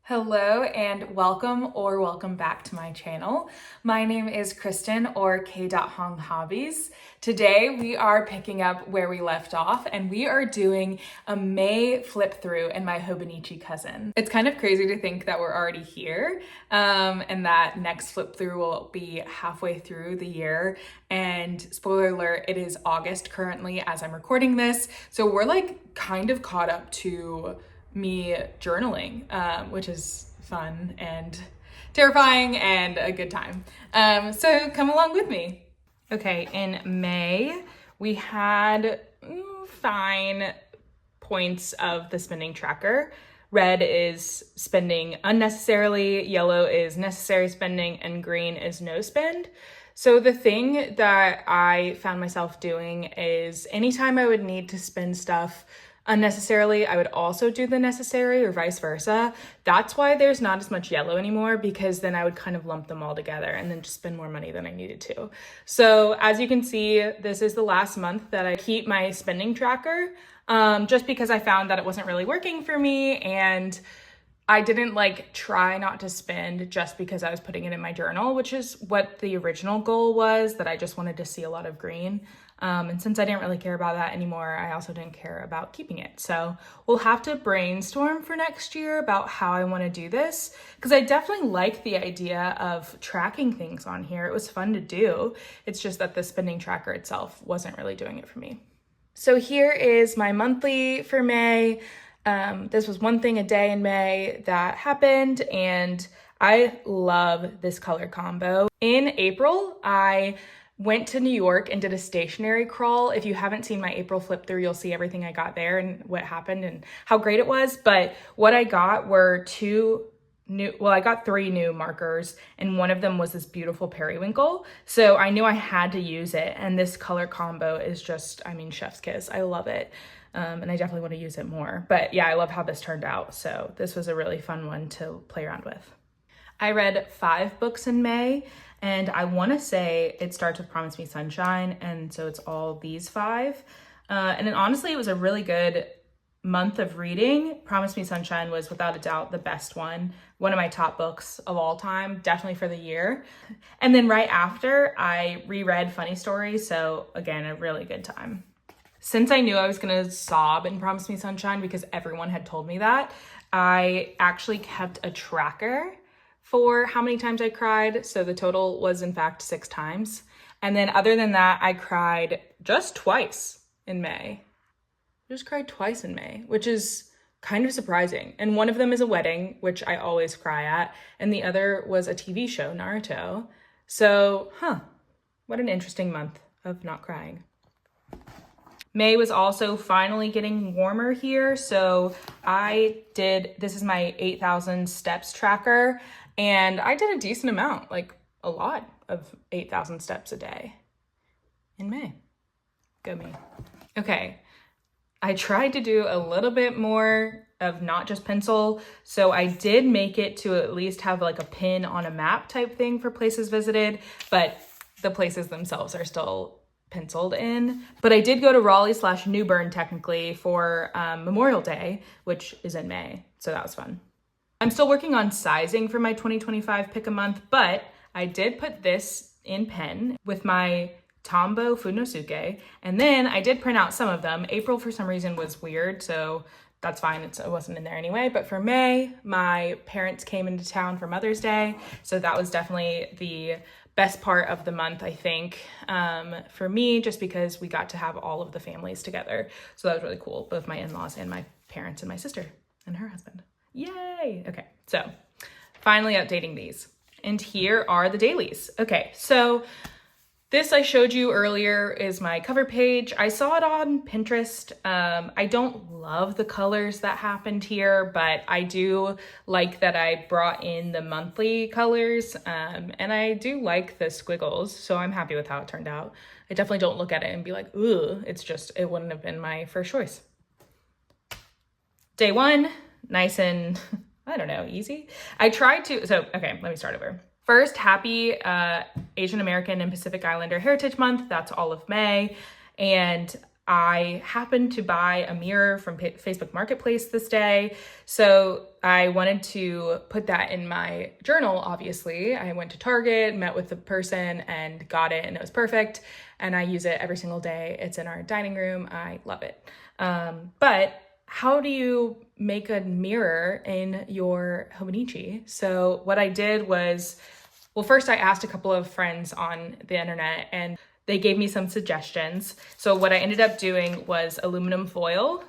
Hello and welcome back to my channel. My name is Kristen or K.Hong Hobbies. Today we are picking up where we left off and we are doing a May flip through in my Hobonichi cousin. It's kind of crazy to think that we're already here and that next flip through will be halfway through the year. And spoiler alert, it is August currently as I'm recording this. So we're like kind of caught up to me journaling, which is fun and terrifying and a good time. So come along with me. Okay, in May, we had fine points of the spending tracker. Red is spending unnecessarily, yellow is necessary spending, and green is no spend. So the thing that I found myself doing is anytime I would need to spend stuff unnecessarily, I would also do the necessary or vice versa. That's why there's not as much yellow anymore, because then I would kind of lump them all together and then just spend more money than I needed to. So as you can see, this is the last month that I keep my spending tracker, just because I found that it wasn't really working for me, and I didn't try not to spend just because I was putting it in my journal, which is what the original goal was, that I just wanted to see a lot of green. And since I didn't really care about that anymore, I also didn't care about keeping it. So we'll have to brainstorm for next year about how I want to do this, because I definitely like the idea of tracking things on here. It was fun to do. It's just that the spending tracker itself wasn't really doing it for me. So here is my monthly for May. This was one thing a day in May that happened, and I love this color combo. In April, I went to New York and did a stationery crawl. If you haven't seen my April flip through, you'll see everything I got there and what happened and how great it was. But what I got were I got 3 new markers, and one of them was this beautiful periwinkle. So I knew I had to use it. And this color combo is just, chef's kiss. I love it. And I definitely want to use it more. But yeah, I love how this turned out. So this was a really fun one to play around with. I read 5 books in May, and I want to say it starts with Promise Me Sunshine, and so it's all these 5. And then honestly, it was a really good month of reading. Promise Me Sunshine was without a doubt the best one of my top books of all time, definitely for the year. And then right after, I reread Funny Story, so again, a really good time. Since I knew I was gonna sob in Promise Me Sunshine because everyone had told me that, I actually kept a tracker for how many times I cried. So the total was in fact 6 times. And then other than that, I cried just twice in May. Just cried twice in May, which is kind of surprising. And one of them is a wedding, which I always cry at. And the other was a TV show, Naruto. So, what an interesting month of not crying. May was also finally getting warmer here. So this is my 8,000 steps tracker, and I did a decent amount, a lot of 8,000 steps a day in May. Go me. Okay, I tried to do a little bit more of not just pencil. So I did make it to at least have a pin on a map type thing for places visited, but the places themselves are still penciled in. But I did go to Raleigh/New Bern technically for Memorial Day, which is in May. So that was fun. I'm still working on sizing for my 2025 pick a month, but I did put this in pen with my Tombow Funosuke. And then I did print out some of them. April for some reason was weird, so that's fine. It wasn't in there anyway. But for May, my parents came into town for Mother's Day. So that was definitely the best part of the month, I think, for me, just because we got to have all of the families together. So that was really cool, both my in-laws and my parents and my sister and her husband. Yay! Okay, so finally updating these. And here are the dailies. Okay, so this I showed you earlier is my cover page. I saw it on Pinterest. I don't love the colors that happened here, but I do like that I brought in the monthly colors, and I do like the squiggles, so I'm happy with how it turned out. I definitely don't look at it and be like, ooh, it wouldn't have been my first choice. Day 1, nice and, easy. Okay, let me start over. First, happy Asian American and Pacific Islander Heritage Month. That's all of May. And I happened to buy a mirror from Facebook Marketplace this day. So I wanted to put that in my journal, obviously. I went to Target, met with the person and got it, and it was perfect. And I use it every single day. It's in our dining room. I love it. But how do you make a mirror in your Hobonichi? So what I did was, well, first I asked a couple of friends on the internet and they gave me some suggestions. So what I ended up doing was aluminum foil.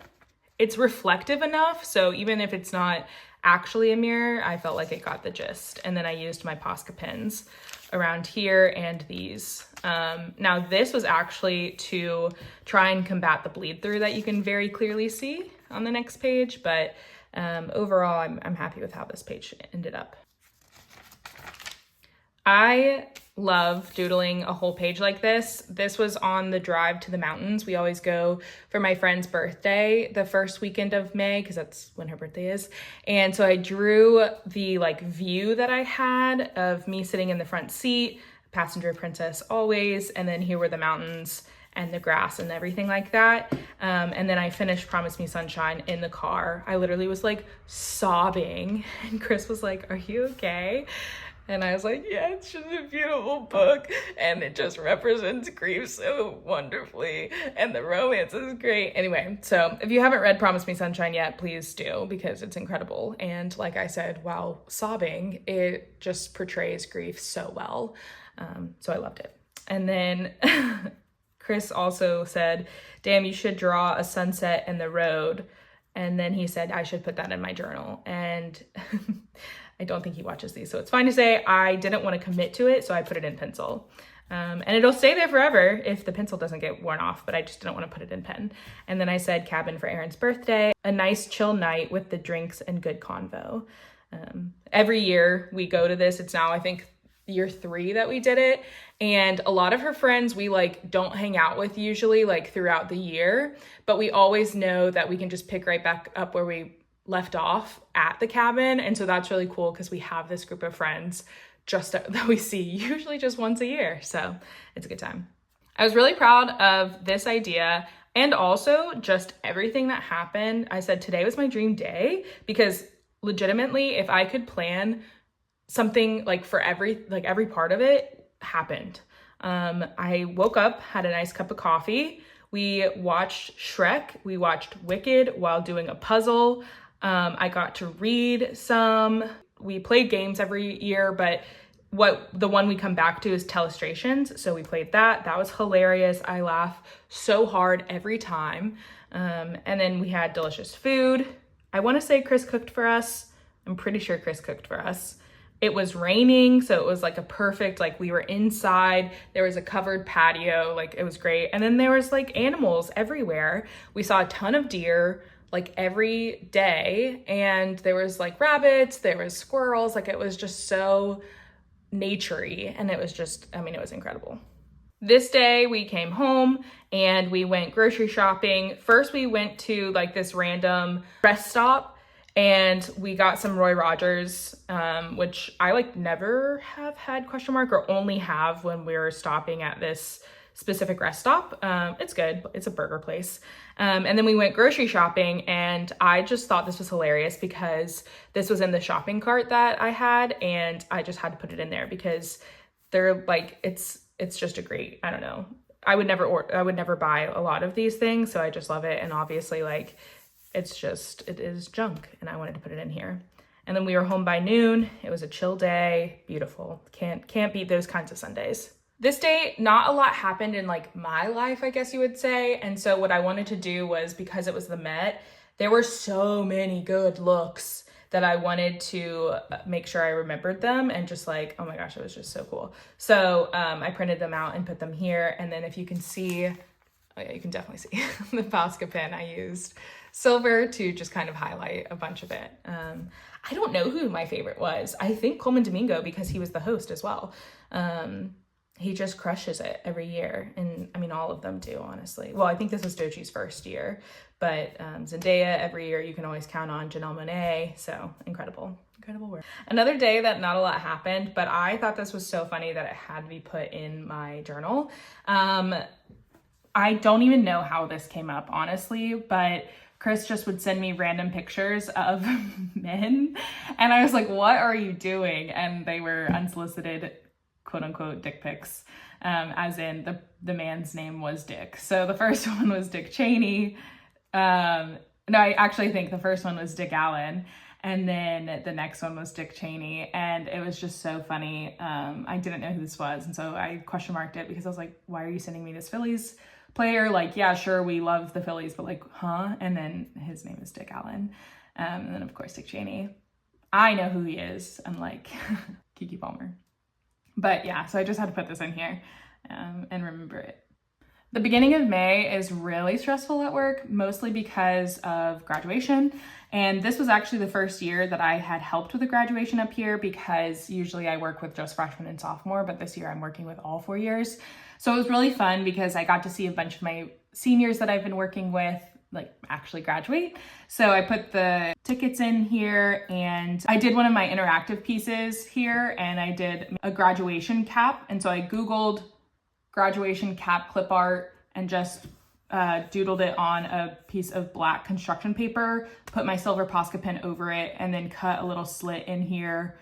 It's reflective enough, so even if it's not actually a mirror, I felt like it got the gist. And then I used my Posca pins around here and these. Now this was actually to try and combat the bleed through that you can very clearly see on the next page, but overall I'm happy with how this page ended up. I love doodling a whole page like this. This was on the drive to the mountains. We always go for my friend's birthday the first weekend of May because that's when her birthday is. And so I drew the like view that I had of me sitting in the front seat, passenger princess always, and then here were the mountains and the grass and everything like that. And then I finished Promise Me Sunshine in the car. I literally was like sobbing and Chris was like, "Are you okay?" And I was like, yeah, it's just a beautiful book and it just represents grief so wonderfully and the romance is great. Anyway, so if you haven't read Promise Me Sunshine yet, please do because it's incredible. And like I said, while sobbing, it just portrays grief so well. So I loved it. And then Chris also said, damn, you should draw a sunset in the road. And then he said, I should put that in my journal. And I don't think he watches these, so it's fine to say I didn't want to commit to it, so I put it in pencil. And it'll stay there forever if the pencil doesn't get worn off, but I just didn't want to put it in pen. And then I said cabin for Aaron's birthday, a nice chill night with the drinks and good convo. Every year we go to this. It's now, I think, year 3 that we did it. And a lot of her friends we like don't hang out with usually like throughout the year, but we always know that we can just pick right back up where we left off at the cabin. And so that's really cool because we have this group of friends just that we see usually just once a year. So it's a good time. I was really proud of this idea and also just everything that happened. I said today was my dream day because legitimately, if I could plan something like for every part of it happened. I woke up, had a nice cup of coffee. We watched Shrek. We watched Wicked while doing a puzzle. I got to read some. We played games every year, but the one we come back to is Telestrations. So we played that. That was hilarious. I laugh so hard every time. And then we had delicious food. I want to say Chris cooked for us. I'm pretty sure Chris cooked for us. It was raining, so it was like a perfect, like we were inside. There was a covered patio, like it was great. And then there was like animals everywhere. We saw a ton of deer like every day, and there was like rabbits, there was squirrels, like it was just so naturey, and it was just, I mean, it was incredible. This day we came home and we went grocery shopping. First we went to like this random rest stop and we got some Roy Rogers, which I like never have had or only have when we're stopping at this specific rest stop. It's good. It's a burger place. And then we went grocery shopping and I just thought this was hilarious because this was in the shopping cart that I had and I just had to put it in there because they're like, it's just a great, I don't know. I would never buy a lot of these things. So I just love it. And obviously like, it is junk and I wanted to put it in here. And then we were home by noon. It was a chill day, beautiful. Can't beat those kinds of Sundays. This day, not a lot happened in like my life, I guess you would say. And so what I wanted to do was, because it was the Met, there were so many good looks that I wanted to make sure I remembered them and just like, oh my gosh, it was just so cool. So I printed them out and put them here. And then if you can see, oh yeah, you can definitely see the Posca pen. I used silver to just kind of highlight a bunch of it. I don't know who my favorite was. I think Coleman Domingo because he was the host as well. He just crushes it every year. And I mean, all of them do, honestly. Well, I think this was Dochi's first year, but Zendaya every year you can always count on. Janelle Monáe, so incredible work. Another day that not a lot happened, but I thought this was so funny that it had to be put in my journal. I I don't even know how this came up, honestly, but Chris just would send me random pictures of men. And I was like, what are you doing? And they were unsolicited, quote unquote, dick pics, as in the man's name was Dick. So the first one was Dick Cheney. No, I actually think the first one was Dick Allen. And then the next one was Dick Cheney. And it was just so funny. I didn't know who this was. And so I question marked it because I was like, why are you sending me this Phillies player? Like, yeah, sure, we love the Phillies, but like, huh? And then his name is Dick Allen. And then of course, Dick Cheney. I know who he is, unlike Kiki Palmer. But yeah, so I just had to put this in here and remember it. The beginning of May is really stressful at work, mostly because of graduation. And this was actually the first year that I had helped with a graduation up here, because usually I work with just freshman and sophomore, but this year I'm working with all 4 years. So it was really fun because I got to see a bunch of my seniors that I've been working with like actually graduate. So I put the tickets in here, and I did one of my interactive pieces here, and I did a graduation cap. And so I Googled graduation cap clip art and just doodled it on a piece of black construction paper, put my silver Posca pen over it, and then cut a little slit in here.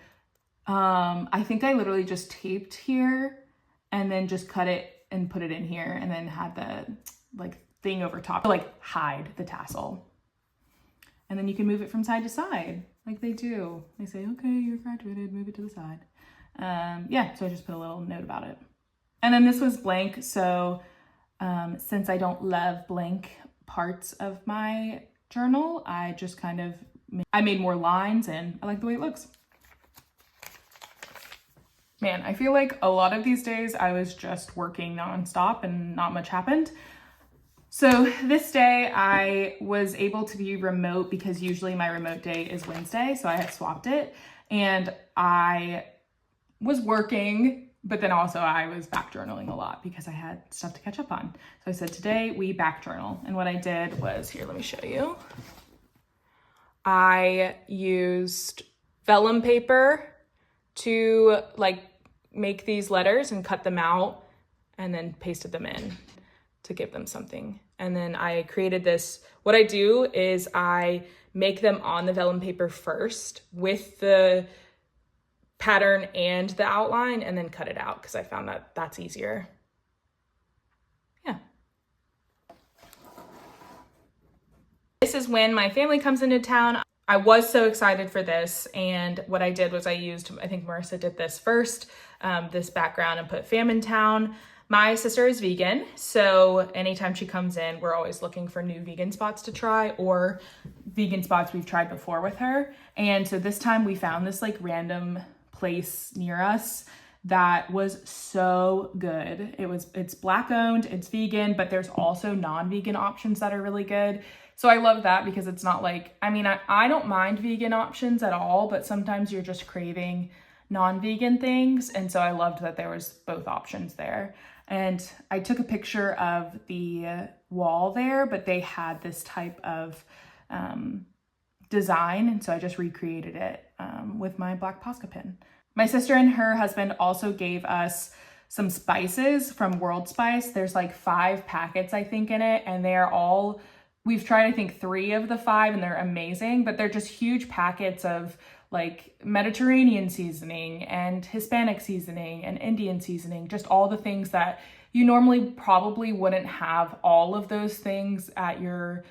I think I literally just taped here and then just cut it and put it in here, and then had the like thing over top to like hide the tassel. And then you can move it from side to side like they do. They say, okay, you're graduated, move it to the side. Yeah, so I just put a little note about it. And then this was blank. So since I don't love blank parts of my journal, I just kind of, I made more lines, and I like the way it looks. Man, I feel like a lot of these days I was just working nonstop and not much happened. So this day I was able to be remote because usually my remote day is Wednesday. So I had swapped it, and I was working, but then also I was back journaling a lot because I had stuff to catch up on. So I said, today we back journal. And what I did was, here, let me show you. I used vellum paper to like make these letters and cut them out, and then pasted them in to give them something. And then I created this. What I do is I make them on the vellum paper first with the pattern and the outline, and then cut it out because I found that that's easier. Yeah. This is when my family comes into town. I was so excited for this, and what I did was I used, I think Marissa did this first, this background, and put fam in town. My sister is vegan, so anytime she comes in, we're always looking for new vegan spots to try, or vegan spots we've tried before with her. And so this time we found this like random place near us that was so good. It's Black owned, it's vegan, but there's also non-vegan options that are really good. So I love that because it's not like, I mean, I don't mind vegan options at all, but sometimes you're just craving non-vegan things. And so I loved that there was both options there. And I took a picture of the wall there, but they had this type of design. And so I just recreated it with my black Posca pen. My sister and her husband also gave us some spices from World Spice. There's like 5 packets, I think, in it. And they're all, we've tried, I think, 3 of the 5, and they're amazing, but they're just huge packets of like Mediterranean seasoning and Hispanic seasoning and Indian seasoning, just all the things that you normally probably wouldn't have all of those things at your,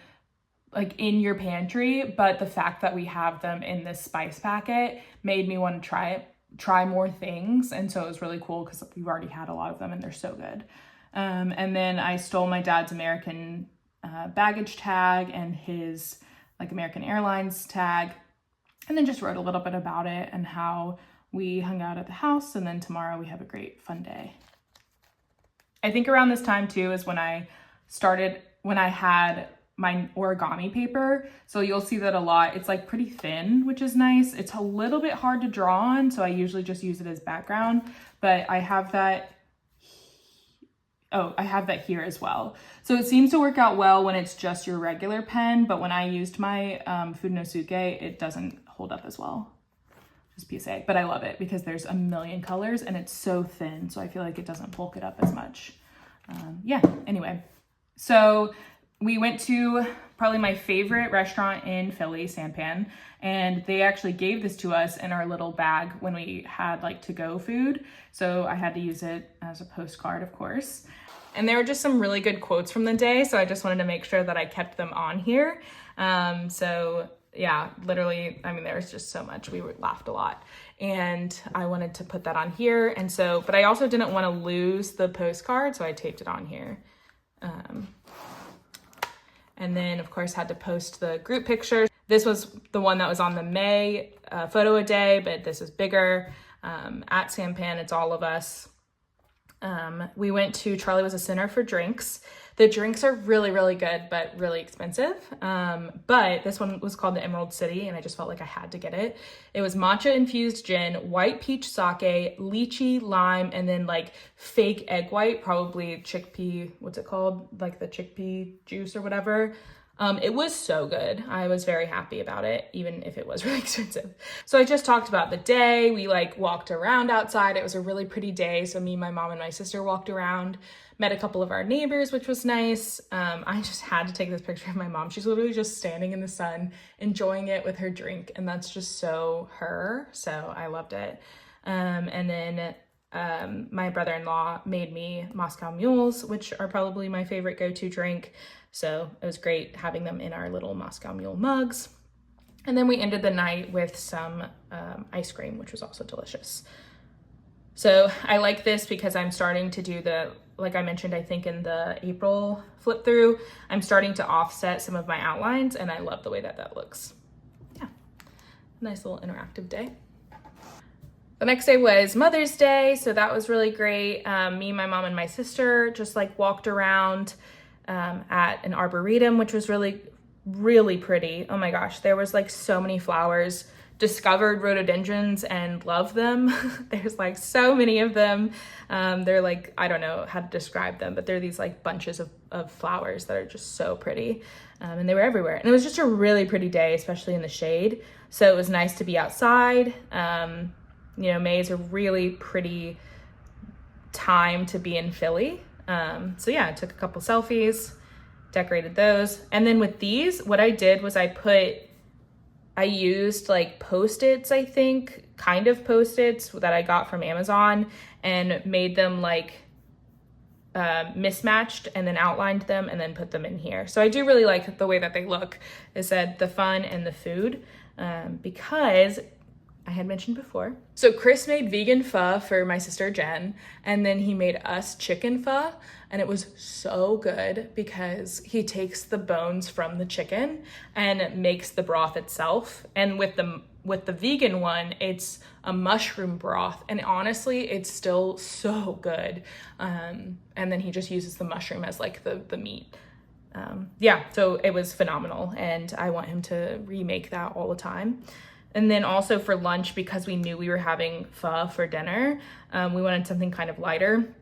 like in your pantry. But the fact that we have them in this spice packet made me want to try more things. And so it was really cool because we've already had a lot of them and they're so good. And then I stole my dad's American baggage tag and his like American Airlines tag, and then just wrote a little bit about it and how we hung out at the house. And then tomorrow we have a great fun day. I think around this time too is when I had my origami paper. So you'll see that a lot. It's like pretty thin, which is nice. It's a little bit hard to draw on, so I usually just use it as background, but I have that. Oh, I have that here as well. So it seems to work out well when it's just your regular pen, but when I used my Fudenosuke, it doesn't hold up as well. Just PSA, but I love it because there's a million colors and it's so thin, so I feel like it doesn't bulk it up as much. Yeah, anyway. So we went to probably my favorite restaurant in Philly, Sampan, and they actually gave this to us in our little bag when we had like to-go food. So I had to use it as a postcard, of course. And there were just some really good quotes from the day, so I just wanted to make sure that I kept them on here. So yeah, literally, I mean, there was just so much. We laughed a lot. And I wanted to put that on here. And so, but I also didn't want to lose the postcard, so I taped it on here. And then, of course, had to post the group pictures. This was the one that was on the May photo a day, but this is bigger. At Sampan, it's all of us. We went to Charlie Was a Sinner for drinks. The drinks are really, really good, but really expensive. But this one was called the Emerald City, and I just felt like I had to get it. It was matcha infused gin, white peach sake, lychee, lime, and then like fake egg white, probably chickpea, what's it called? Like the chickpea juice or whatever. It was so good. I was very happy about it, even if it was really expensive. So I just talked about the day. We like walked around outside. It was a really pretty day. So me, my mom, and my sister walked around, met a couple of our neighbors, which was nice. I just had to take this picture of my mom. She's literally just standing in the sun, enjoying it with her drink. And that's just so her. So I loved it. And then my brother-in-law made me Moscow Mules, which are probably my favorite go-to drink. So it was great having them in our little Moscow Mule mugs. And then we ended the night with some ice cream, which was also delicious. So I like this because I'm starting to do the, like I mentioned, I think in the April flip through, I'm starting to offset some of my outlines, and I love the way that that looks. Yeah, nice little interactive day. The next day was Mother's Day, so that was really great. Me, my mom, and my sister just like walked around at an arboretum, which was really, really pretty. Oh my gosh, there was like so many flowers. Discovered rhododendrons and love them. There's like so many of them. They're like, I don't know how to describe them, but they're these like bunches of flowers that are just so pretty. And they were everywhere. And it was just a really pretty day, especially in the shade. So it was nice to be outside. You know, May is a really pretty time to be in Philly. So yeah, I took a couple selfies, decorated those. And then with these, what I did was I used like Post-its, I think, kind of Post-its that I got from Amazon, and made them like mismatched, and then outlined them and then put them in here. So I do really like the way that they look. It said the fun and the food, because I had mentioned before. So Chris made vegan pho for my sister Jen, and then he made us chicken pho, and it was so good because he takes the bones from the chicken and makes the broth itself. And with the vegan one, it's a mushroom broth, and honestly, it's still so good. And then he just uses the mushroom as like the meat. Yeah, so it was phenomenal, and I want him to remake that all the time. And then also for lunch, because we knew we were having pho for dinner, we wanted something kind of lighter.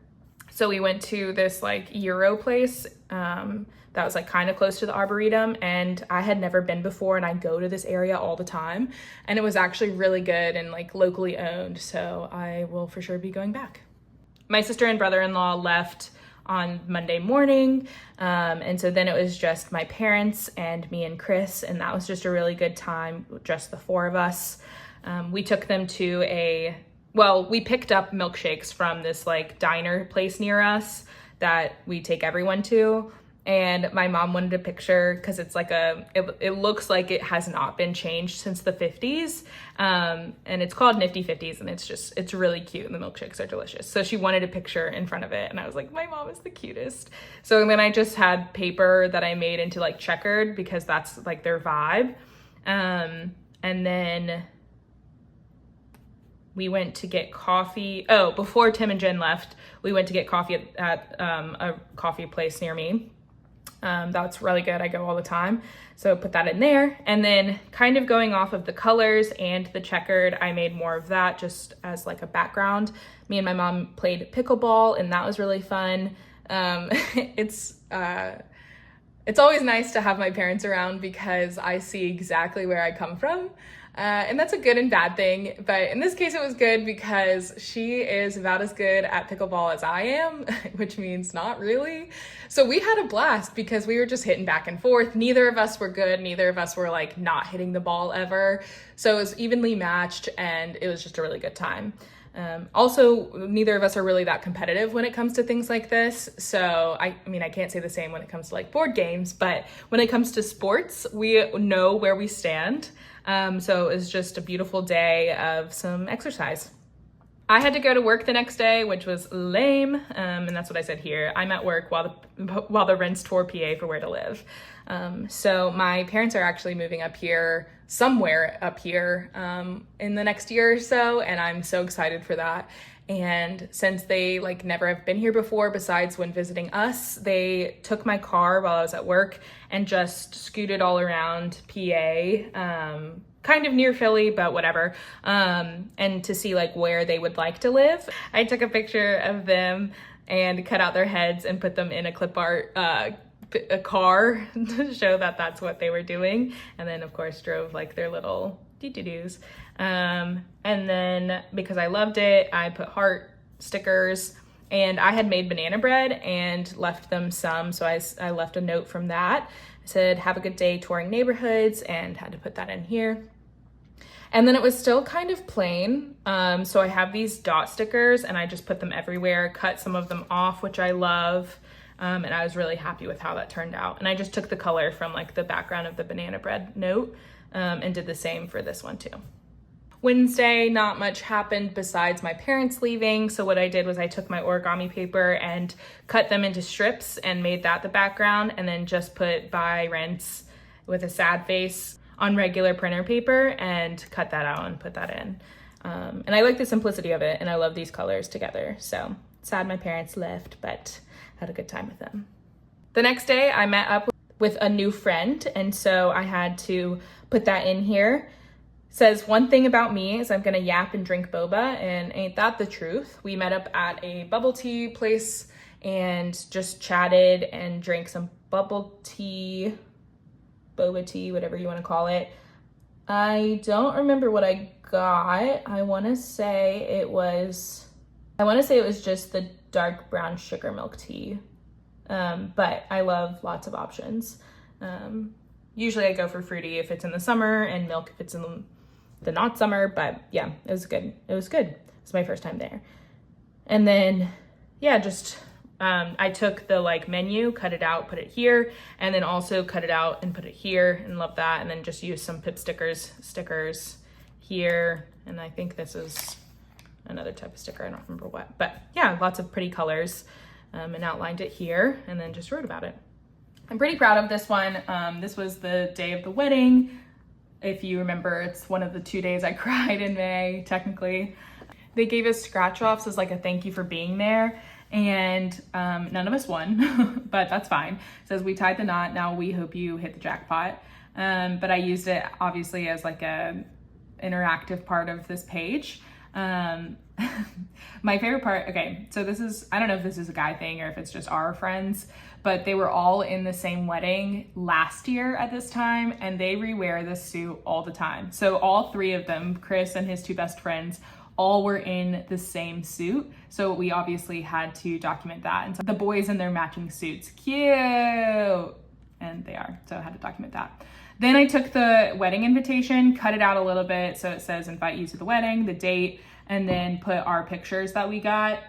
So we went to this like Euro place that was like kind of close to the Arboretum, and I had never been before, and I go to this area all the time, and it was actually really good and like locally owned. So I will for sure be going back. My sister and brother-in-law left on Monday morning. And so then it was just my parents and me and Chris, and that was just a really good time, just the four of us. We took them to we picked up milkshakes from this like diner place near us that we take everyone to. And my mom wanted a picture because it's like it looks like it has not been changed since the 50s. And it's called Nifty 50s, and it's really cute, and the milkshakes are delicious. So she wanted a picture in front of it, and I was like, my mom is the cutest. So then I just had paper that I made into like checkered because that's like their vibe. And then we went to get coffee. Oh, before Tim and Jen left, we went to get coffee at a coffee place near me. That's really good. I go all the time. So put that in there. And then kind of going off of the colors and the checkered, I made more of that just as like a background. Me and my mom played pickleball, and that was really fun. It's always nice to have my parents around because I see exactly where I come from. And that's a good and bad thing, but in this case it was good because she is about as good at pickleball as I am, which means not really. So we had a blast because we were just hitting back and forth. Neither of us were good, neither of us were like not hitting the ball ever. So it was evenly matched and it was just a really good time. Also, neither of us are really that competitive when it comes to things like this. So I mean, I can't say the same when it comes to like board games, but when it comes to sports, we know where we stand. So it was just a beautiful day of some exercise. I had to go to work the next day, which was lame. And that's what I said here. I'm at work while the rents tour PA for where to live. So my parents are actually moving up here, somewhere up here, in the next year or so. And I'm so excited for that. And since they like never have been here before, besides when visiting us, they took my car while I was at work and just scooted all around PA, kind of near Philly, but whatever. And to see like where they would like to live. I took a picture of them and cut out their heads and put them in a clip art, a car to show that that's what they were doing. And then of course drove like their little doo-doo-doos. And then because I loved it, I put heart stickers and I had made banana bread and left them some. So I left a note from that. I said, have a good day touring neighborhoods, and had to put that in here. And then it was still kind of plain. So I have these dot stickers and I just put them everywhere, cut some of them off, which I love. And I was really happy with how that turned out. And I just took the color from like the background of the banana bread note, and did the same for this one too. Wednesday, not much happened besides my parents leaving. So what I did was I took my origami paper and cut them into strips and made that the background, and then just put "Bye Rents" with a sad face on regular printer paper and cut that out and put that in. And I like the simplicity of it, and I love these colors together. So sad my parents left, but had a good time with them. The next day I met up with a new friend, and so I had to put that in here. Says, one thing about me is I'm gonna yap and drink boba, and ain't that the truth? We met up at a bubble tea place and just chatted and drank some bubble tea, boba tea, whatever you wanna call it. I don't remember what I got. I wanna say it was just the dark brown sugar milk tea. But I love lots of options. Usually I go for fruity if it's in the summer, and milk if it's in the not summer, but yeah, it was good. It was good. It's my first time there. And then, yeah, just, I took the like menu, cut it out, put it here, and then also cut it out and put it here, and love that. And then just use some pip stickers here. And I think this is another type of sticker. I don't remember what, but yeah, lots of pretty colors, and outlined it here, and then just wrote about it. I'm pretty proud of this one. This was the day of the wedding. If you remember, it's one of the 2 days I cried in May, technically. They gave us scratch offs as like a thank you for being there, and none of us won, but that's fine. It says, we tied the knot, now we hope you hit the jackpot. But I used it obviously as like a interactive part of this page. My favorite part, okay, so this is, I don't know if this is a guy thing or if it's just our friends, but they were all in the same wedding last year at this time, and they rewear this suit all the time. So all three of them, Chris and his two best friends, all were in the same suit. So we obviously had to document that. And so the boys in their matching suits, cute. And they are, so I had to document that. Then I took the wedding invitation, cut it out a little bit. So it says invite you to the wedding, the date, and then put our pictures that we got.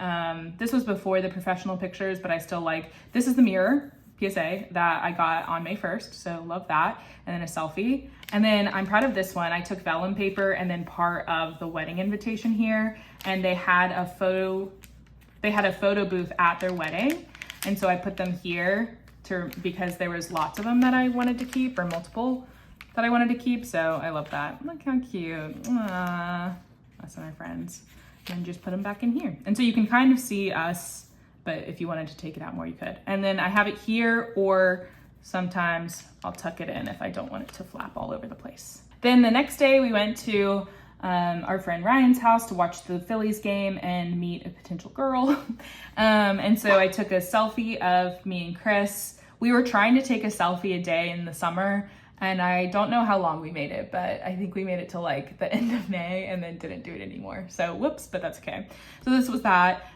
This was before the professional pictures, but I still like, this is the mirror, PSA, that I got on May 1st. So love that. And then a selfie. And then I'm proud of this one. I took vellum paper and then part of the wedding invitation here. And they had a photo booth at their wedding. And so I put them here because there was lots of them that I wanted to keep, or multiple that I wanted to keep. So I love that. Look how cute. Aww. Us and our friends. And just put them back in here. And so you can kind of see us, but if you wanted to take it out more, you could. And then I have it here, or sometimes I'll tuck it in if I don't want it to flap all over the place. Then the next day we went to our friend Ryan's house to watch the Phillies game and meet a potential girl. And so I took a selfie of me and Chris. We were trying to take a selfie a day in the summer, And I don't know how long we made it, but I think we made it to like the end of May and then didn't do it anymore. So whoops, but that's okay. So this was that.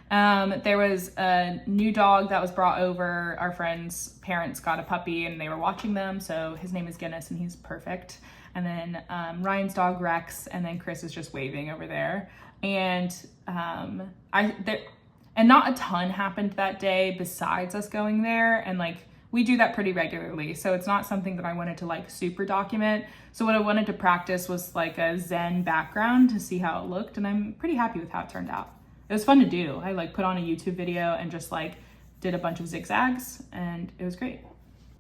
There was a new dog that was brought over. Our friend's parents got a puppy and they were watching them. So his name is Guinness and he's perfect. And then Ryan's dog Rex, and then Chris is just waving over there. And and not a ton happened that day besides us going there, and like we do that pretty regularly, so it's not something that I wanted to like super document. So what I wanted to practice was like a Zen background to see how it looked, and I'm pretty happy with how it turned out. It was fun to do. I like put on a YouTube video and just like did a bunch of zigzags, and it was great.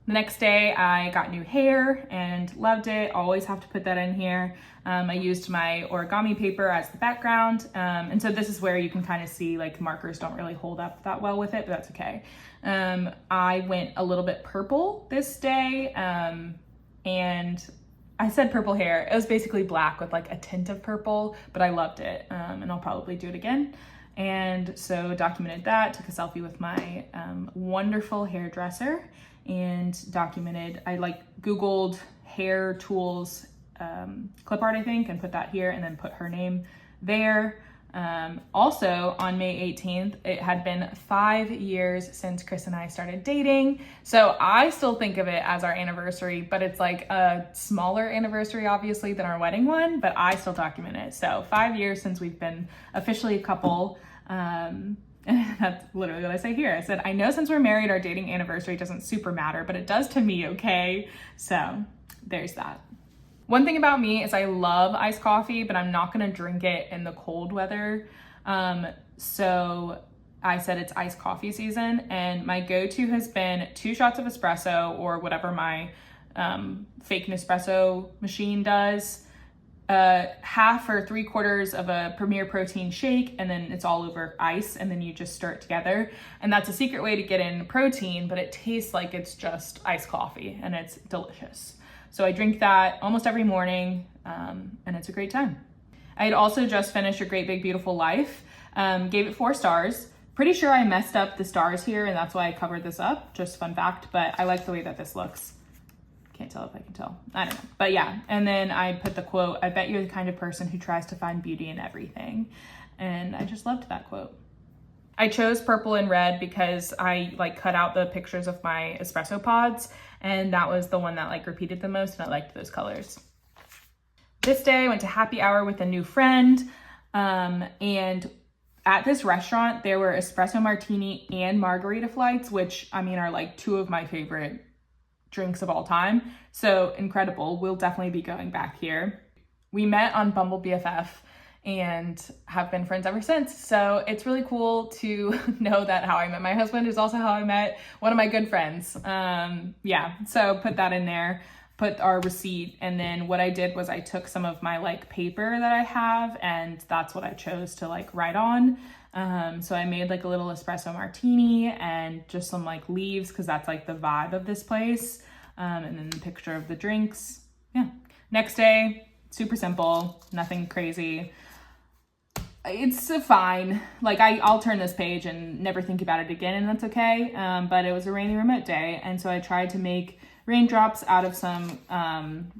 The next day I got new hair and loved it. Always have to put that in here. I used my origami paper as the background. And so this is where you can kind of see like markers don't really hold up that well with it, but that's okay. I went a little bit purple this day. And I said purple hair. It was basically black with like a tint of purple, but I loved it. And I'll probably do it again. And so documented that, took a selfie with my wonderful hairdresser and documented, I like Googled hair tools clip art, I think, and put that here and then put her name there. Also on May 18th, it had been 5 years since Chris and I started dating. So I still think of it as our anniversary, but it's like a smaller anniversary, obviously, than our wedding one, but I still document it. So 5 years since we've been officially a couple. And that's literally what I say here. I said, I know since we're married, our dating anniversary doesn't super matter, but it does to me, okay? So there's that. One thing about me is I love iced coffee, but I'm not gonna drink it in the cold weather. So I said it's iced coffee season, and my go-to has been 2 shots of espresso or whatever my fake Nespresso machine does. Half or 3/4 of a Premier Protein shake, and then it's all over ice, and then you just stir it together. And that's a secret way to get in protein, but it tastes like it's just iced coffee, and it's delicious. So I drink that almost every morning, and it's a great time. I had also just finished A Great Big Beautiful Life, gave it 4 stars. Pretty sure I messed up the stars here, and that's why I covered this up, just fun fact, but I like the way that this looks. Can't tell if I can tell. I don't know. But yeah, and then I put the quote, I bet you're the kind of person who tries to find beauty in everything. And I just loved that quote. I chose purple and red because I like cut out the pictures of my espresso pods, and that was the one that like repeated the most, and I liked those colors. This day I went to happy hour with a new friend, and at this restaurant there were espresso martini and margarita flights, which I mean are like 2 of my favorite drinks of all time. So incredible. We'll definitely be going back here. We met on Bumble BFF and have been friends ever since. So it's really cool to know that how I met my husband is also how I met one of my good friends. Yeah, so put that in there, put our receipt. And then what I did was I took some of my like paper that I have, and that's what I chose to like write on. So I made like a little espresso martini and just some like leaves, because that's like the vibe of this place. And then the picture of the drinks. Yeah. Next day, super simple, nothing crazy. It's fine. Like I'll turn this page and never think about it again, and that's okay. But it was a rainy remote day, and so I tried to make raindrops out of some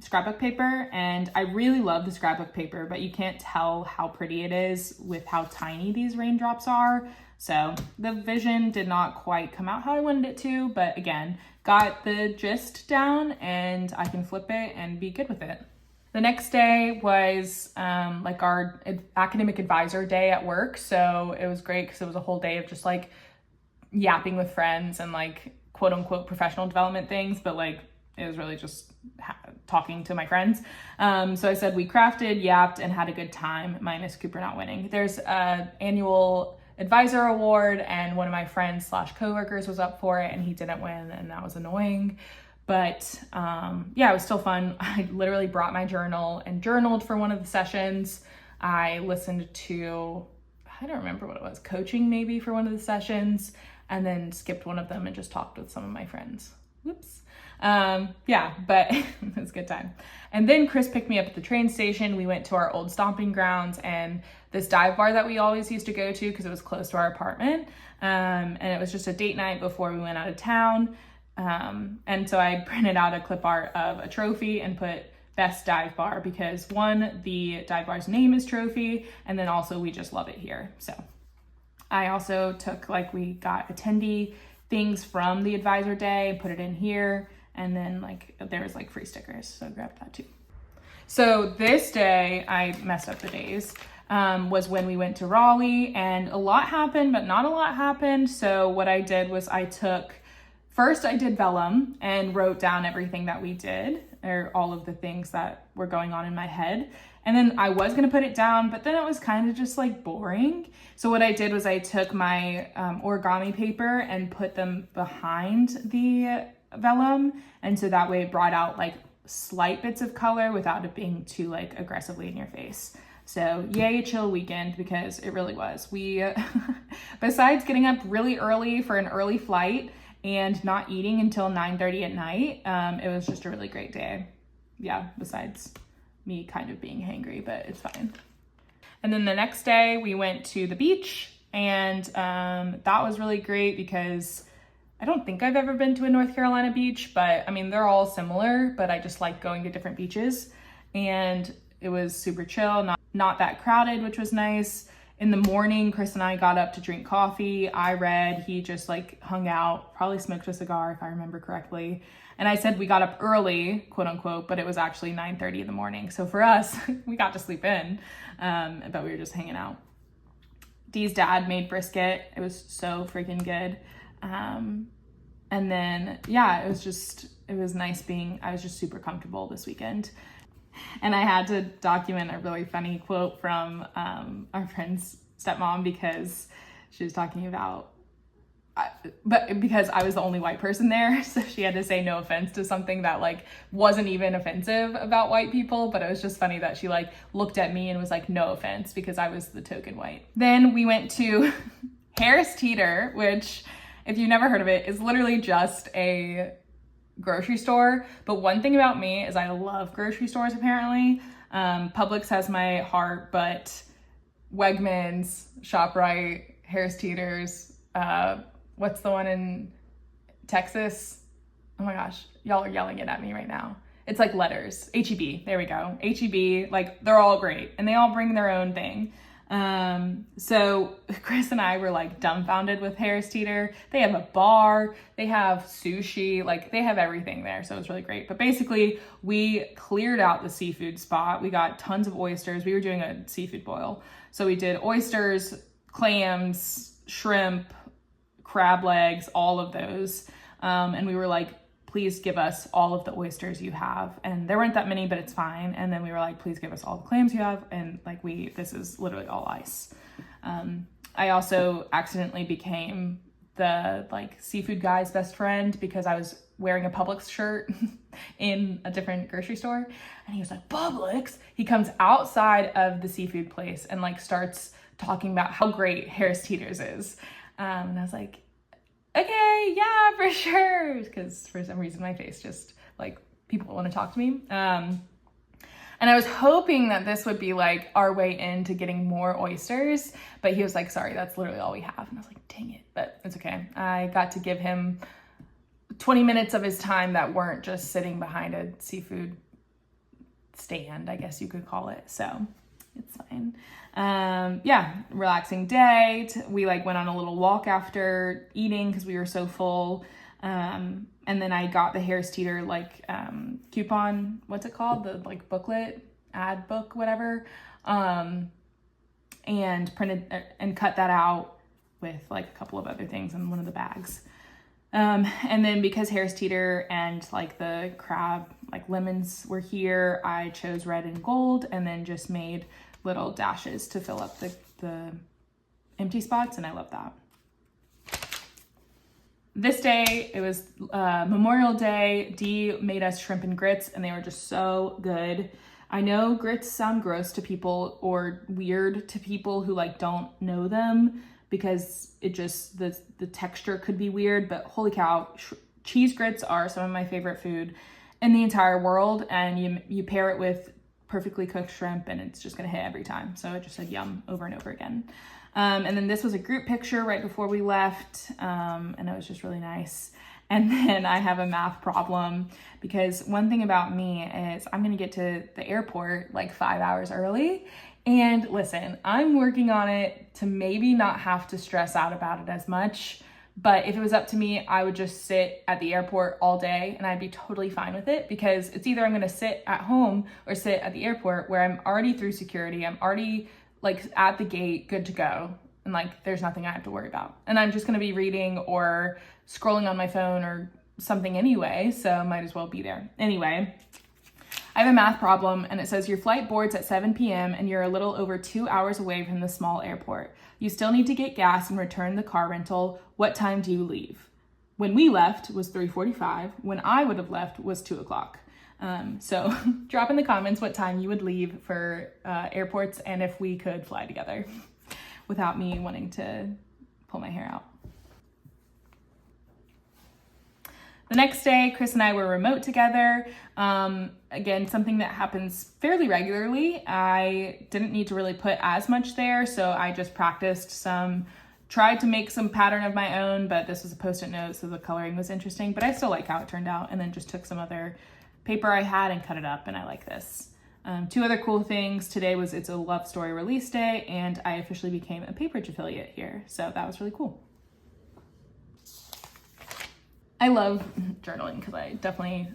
scrapbook paper, and I really love the scrapbook paper, but you can't tell how pretty it is with how tiny these raindrops are. So the vision did not quite come out how I wanted it to, but again, got the gist down, and I can flip it and be good with it. The next day was like our academic advisor day at work, so it was great because it was a whole day of just like yapping with friends and like quote unquote professional development things, but like it was really just talking to my friends. So I said we crafted, yapped, and had a good time, minus Cooper not winning. There's an annual advisor award, and one of my friends / coworkers was up for it, and he didn't win, and that was annoying. But yeah, it was still fun. I literally brought my journal and journaled for one of the sessions. I listened to, I don't remember what it was, coaching maybe for one of the sessions, and then skipped one of them and just talked with some of my friends. Whoops. Yeah, but it was a good time. And then Chris picked me up at the train station. We went to our old stomping grounds and this dive bar that we always used to go to because it was close to our apartment. And it was just a date night before we went out of town. And so I printed out a clip art of a trophy and put best dive bar because one, the dive bar's name is Trophy, and then also we just love it here. So I also took, like, we got attendee things from the advisor day, put it in here, and then like there was like free stickers, so I grabbed that too. So this day, I messed up the days, was when we went to Raleigh, and a lot happened, but not a lot happened. So what I did was first I did vellum and wrote down everything that we did, or all of the things that were going on in my head. And then I was gonna put it down, but then it was kind of just like boring. So what I did was I took my origami paper and put them behind the vellum. And so that way it brought out like slight bits of color without it being too like aggressively in your face. So yay, a chill weekend, because it really was. We, besides getting up really early for an early flight and not eating until 9:30 at night, it was just a really great day. Yeah, besides me kind of being hangry, but it's fine. And then the next day we went to the beach, and that was really great because I don't think I've ever been to a North Carolina beach, but I mean, they're all similar, but I just like going to different beaches. And it was super chill, not that crowded, which was nice. In the morning, Chris and I got up to drink coffee. I read, he just like hung out, probably smoked a cigar if I remember correctly. And I said we got up early, quote unquote, but it was actually 9:30 in the morning. So for us, we got to sleep in, but we were just hanging out. Dee's dad made brisket. It was so freaking good. And then, yeah, it was nice I was just super comfortable this weekend. And I had to document a really funny quote from our friend's stepmom because she was talking about, but because I was the only white person there, so she had to say no offense to something that like wasn't even offensive about white people, but it was just funny that she like looked at me and was like, no offense, because I was the token white. Then we went to Harris Teeter, which, if you've never heard of it, is literally just a grocery store. But one thing about me is I love grocery stores, apparently. Publix has my heart, but Wegmans, ShopRite, Harris Teeter's, what's the one in Texas? Oh my gosh, y'all are yelling it at me right now. It's like letters. H-E-B, there we go. H-E-B, like they're all great and they all bring their own thing. So Chris and I were like dumbfounded with Harris Teeter. They have a bar, they have sushi, like they have everything there. So it was really great. But basically we cleared out the seafood spot. We got tons of oysters. We were doing a seafood boil. So we did oysters, clams, shrimp, crab legs, all of those. And we were like, please give us all of the oysters you have. And there weren't that many, but it's fine. And then we were like, please give us all the clams you have. And like this is literally all ice. I also accidentally became the like seafood guy's best friend because I was wearing a Publix shirt in a different grocery store. And he was like, Publix? He comes outside of the seafood place and like starts talking about how great Harris Teeter's is. And I was like, okay, yeah, for sure. Because for some reason my face just like people want to talk to me. And I was hoping that this would be like our way into getting more oysters, but he was like, sorry, that's literally all we have. And I was like, dang it, but it's okay. I got to give him 20 minutes of his time that weren't just sitting behind a seafood stand, I guess you could call it. So it's fine. Yeah, relaxing day. We like went on a little walk after eating because we were so full. And then I got the Harris Teeter like coupon, what's it called? The like booklet, ad book, whatever. And printed and cut that out with like a couple of other things in one of the bags. And then because Harris Teeter and like the crab, like lemons were here, I chose red and gold and then just made little dashes to fill up the empty spots, and I love that. This day, it was Memorial Day. Dee made us shrimp and grits, and they were just so good. I know grits sound gross to people or weird to people who like don't know them because it just, the texture could be weird, but holy cow, cheese grits are some of my favorite food in the entire world, and you pair it with perfectly cooked shrimp and it's just gonna hit every time. So I just said yum over and over again. And then this was a group picture right before we left, and it was just really nice. And then I have a math problem because one thing about me is I'm gonna get to the airport like 5 hours early. And listen, I'm working on it to maybe not have to stress out about it as much. But if it was up to me, I would just sit at the airport all day and I'd be totally fine with it, because it's either I'm gonna sit at home or sit at the airport where I'm already through security. I'm already like at the gate, good to go. And like, there's nothing I have to worry about. And I'm just gonna be reading or scrolling on my phone or something anyway, so might as well be there. Anyway, I have a math problem and it says your flight boards at 7 p.m. and you're a little over 2 hours away from the small airport. You still need to get gas and return the car rental. What time do you leave? When we left was 3:45. When I would have left was 2 o'clock. So drop in the comments what time you would leave for airports and if we could fly together without me wanting to pull my hair out. The next day, Chris and I were remote together. Again, something that happens fairly regularly. I didn't need to really put as much there, so I just practiced some, tried to make some pattern of my own, but this was a Post-it note, so the coloring was interesting, but I still like how it turned out, and then just took some other paper I had and cut it up, and I like this. Two other cool things. Today was It's a Love Story release day, and I officially became a Paperage affiliate here, so that was really cool. I love journaling because I definitely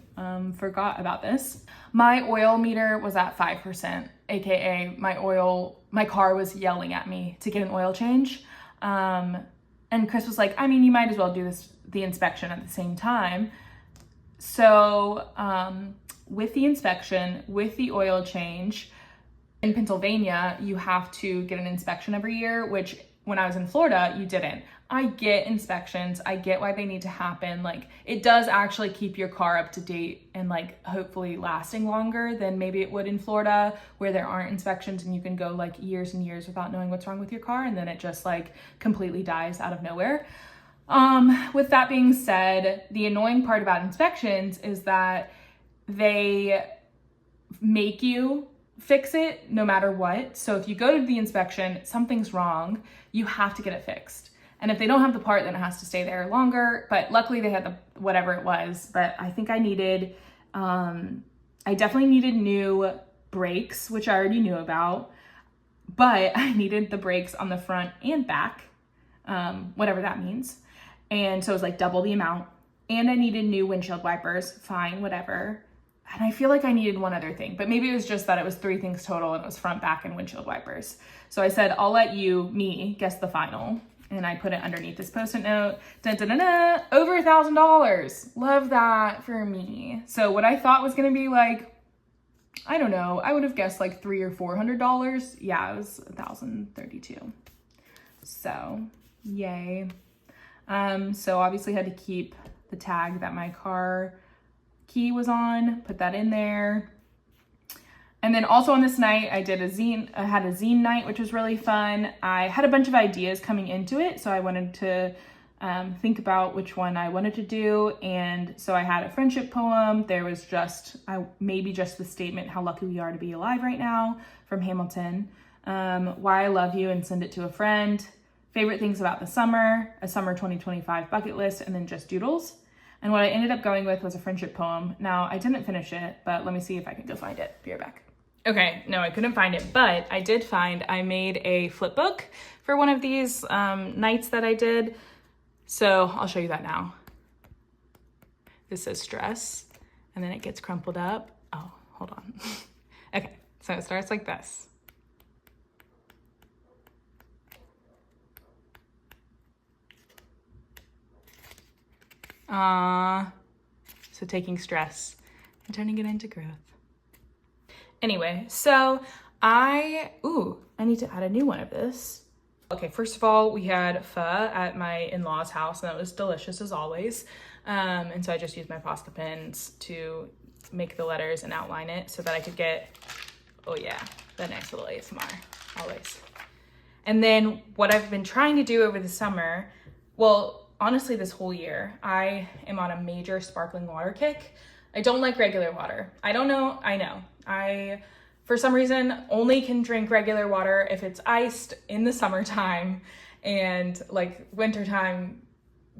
forgot about this. My oil meter was at 5%, aka my car was yelling at me to get an oil change. And Chris was like, I mean, you might as well do the inspection at the same time. So with the inspection, with the oil change, in Pennsylvania, you have to get an inspection every year, which when I was in Florida, you didn't. I get inspections. I get why they need to happen. Like, it does actually keep your car up to date and like hopefully lasting longer than maybe it would in Florida, where there aren't inspections and you can go like years and years without knowing what's wrong with your car, and then it just like completely dies out of nowhere. With that being said, the annoying part about inspections is that they make you fix it no matter what. So if you go to the inspection, something's wrong, you have to get it fixed. And if they don't have the part, then it has to stay there longer. But luckily they had the whatever it was. But I think I needed, I definitely needed new brakes, which I already knew about. But I needed the brakes on the front and back, whatever that means. And so it was like double the amount. And I needed new windshield wipers, fine, whatever. And I feel like I needed one other thing, but maybe it was just that it was 3 things total and it was front, back, and windshield wipers. So I said, I'll let me guess the final. And I put it underneath this Post-it note. Dun, dun, dun, dun, over $1,000. Love that for me. So what I thought was gonna be like, I don't know, I would have guessed like $300 or $400. Yeah, it was $1,032. So yay. So obviously had to keep the tag that my car key was on, put that in there. And then also on this night, I had a zine night, which was really fun. I had a bunch of ideas coming into it, so I wanted to think about which one I wanted to do. And so I had a friendship poem. There was maybe just the statement, how lucky we are to be alive right now, from Hamilton. Why I love you and send it to a friend. Favorite things about the summer, a summer 2025 bucket list, and then just doodles. And what I ended up going with was a friendship poem. Now, I didn't finish it, but let me see if I can go find it. Be right back. Okay, no, I couldn't find it, but I did find, I made a flip book for one of these nights that I did. So I'll show you that now. This says stress, and then it gets crumpled up. Oh, hold on. Okay, so it starts like this. So taking stress and turning it into growth. Anyway, so I need to add a new one of this. Okay, first of all, we had pho at my in-laws' house, and that was delicious as always. And so I just used my Posca pens to make the letters and outline it so that I could get, the nice little ASMR, always. And then what I've been trying to do over the summer, honestly, this whole year, I am on a major sparkling water kick. I don't like regular water. I know. I, for some reason, only can drink regular water if it's iced in the summertime, and like wintertime,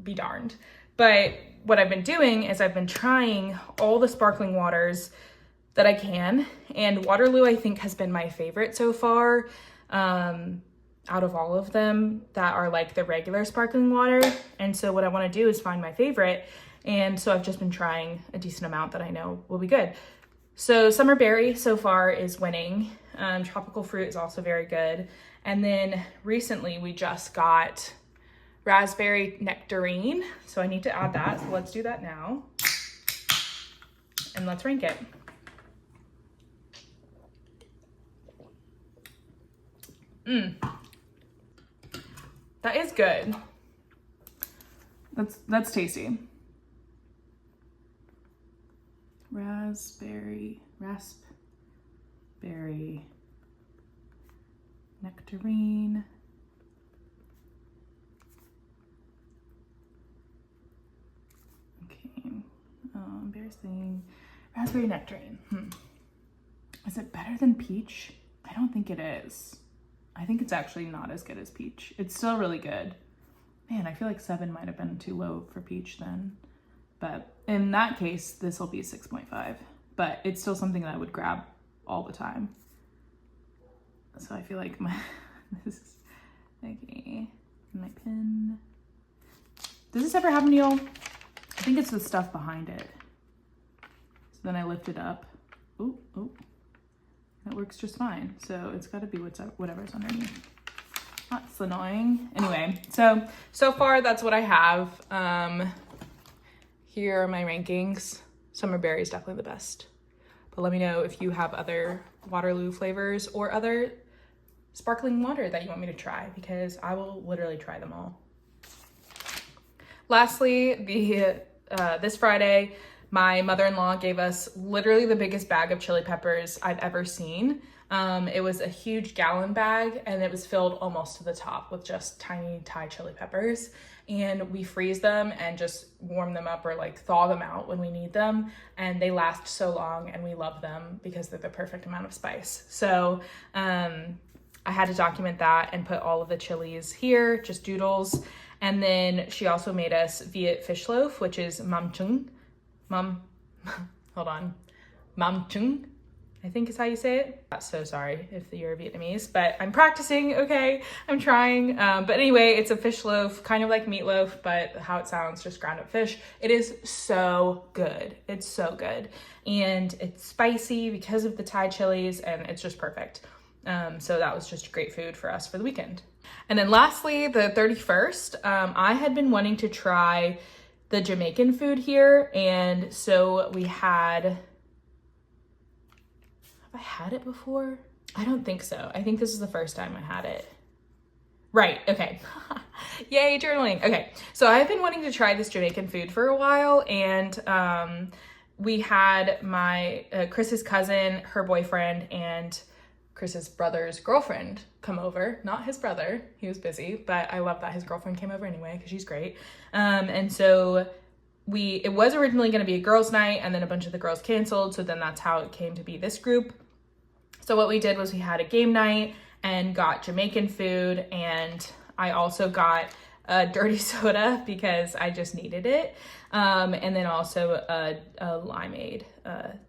be darned. But what I've been doing is I've been trying all the sparkling waters that I can, and Waterloo I think has been my favorite so far out of all of them that are like the regular sparkling water. And so what I want to do is find my favorite, and so I've just been trying a decent amount that I know will be good. So Summer Berry so far is winning. Tropical Fruit is also very good. And then recently we just got Raspberry Nectarine. So I need to add that. So let's do that now. And let's rank it. That is good. That's tasty. Raspberry Nectarine. Okay, embarrassing. Raspberry Nectarine. Is it better than peach? I don't think it is. I think it's actually not as good as peach. It's still really good. Man, I feel like 7 might have been too low for peach then. But in that case, this will be 6.5. But it's still something that I would grab all the time. So I feel like this is, okay, my pen. Does this ever happen to y'all? I think it's the stuff behind it. So then I lift it up. Oh. That works just fine. So it's got to be whatever's underneath. That's annoying. Anyway, so far that's what I have. Here are my rankings. Summer Berry is definitely the best. But let me know if you have other Waterloo flavors or other sparkling water that you want me to try, because I will literally try them all. Lastly, this Friday, my mother-in-law gave us literally the biggest bag of chili peppers I've ever seen. It was a huge gallon bag, and it was filled almost to the top with just tiny Thai chili peppers. And we freeze them and just warm them up or like thaw them out when we need them. And they last so long, and we love them because they're the perfect amount of spice. So I had to document that and put all of the chilies here, just doodles. And then she also made us Viet fish loaf, which is mam chung. Mam chung, I think is how you say it. So sorry if you're Vietnamese, but I'm practicing, okay? I'm trying. But anyway, it's a fish loaf, kind of like meatloaf, but how it sounds, just ground up fish. It is so good. It's so good. And it's spicy because of the Thai chilies, and it's just perfect. So that was just great food for us for the weekend. And then lastly, the 31st, I had been wanting to try the Jamaican food here. And so we had, have I had it before? I don't think so. I think this is the first time I had it. Right, okay. Yay, journaling. Okay, so I've been wanting to try this Jamaican food for a while, and we had my, Chris's cousin, her boyfriend, and Chris's brother's girlfriend come over. Not his brother, he was busy, but I love that his girlfriend came over anyway because she's great. And so it was originally going to be a girls' night, and then a bunch of the girls canceled, so then that's how it came to be this group. So what we did was we had a game night and got Jamaican food, and I also got a dirty soda because I just needed it, and then also a limeade,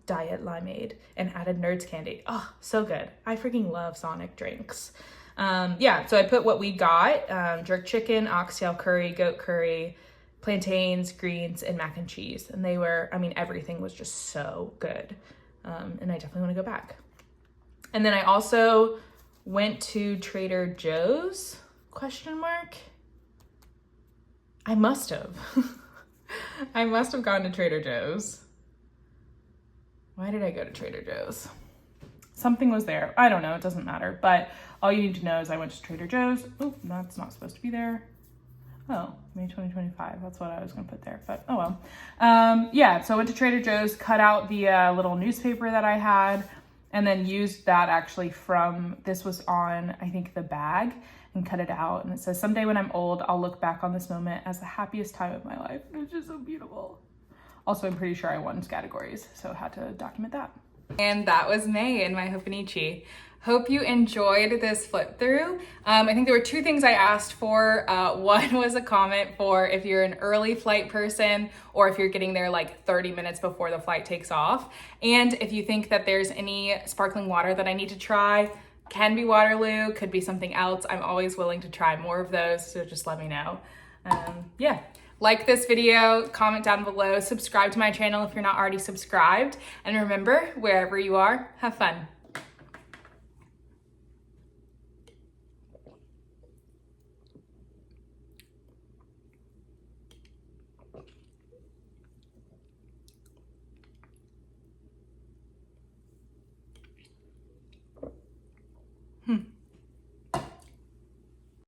diet limeade, and added Nerds candy. Oh, so good. I freaking love Sonic drinks. Yeah, so I put what we got, jerk chicken, oxtail curry, goat curry, plantains, greens, and mac and cheese. And they were, I mean, everything was just so good. And I definitely want to go back. And then I also went to Trader Joe's, ? I must have. I must have gone to Trader Joe's. Why did I go to Trader Joe's? Something was there. I don't know. It doesn't matter. But all you need to know is I went to Trader Joe's. Oh, that's not supposed to be there. Oh, May 2025. That's what I was going to put there. But oh well. Yeah, so I went to Trader Joe's, cut out the little newspaper that I had, and then used that actually from, this was on, I think, the bag, and cut it out. And it says, someday when I'm old, I'll look back on this moment as the happiest time of my life. It's just so beautiful. Also, I'm pretty sure I won categories, so I had to document that. And that was May in my Hoponichi. Hope you enjoyed this flip through. I think there were two things I asked for. One was a comment for if you're an early flight person or if you're getting there like 30 minutes before the flight takes off. And if you think that there's any sparkling water that I need to try. Can be Waterloo, could be something else. I'm always willing to try more of those, so just let me know. Yeah. Like this video, comment down below, subscribe to my channel if you're not already subscribed, and remember, wherever you are, have fun.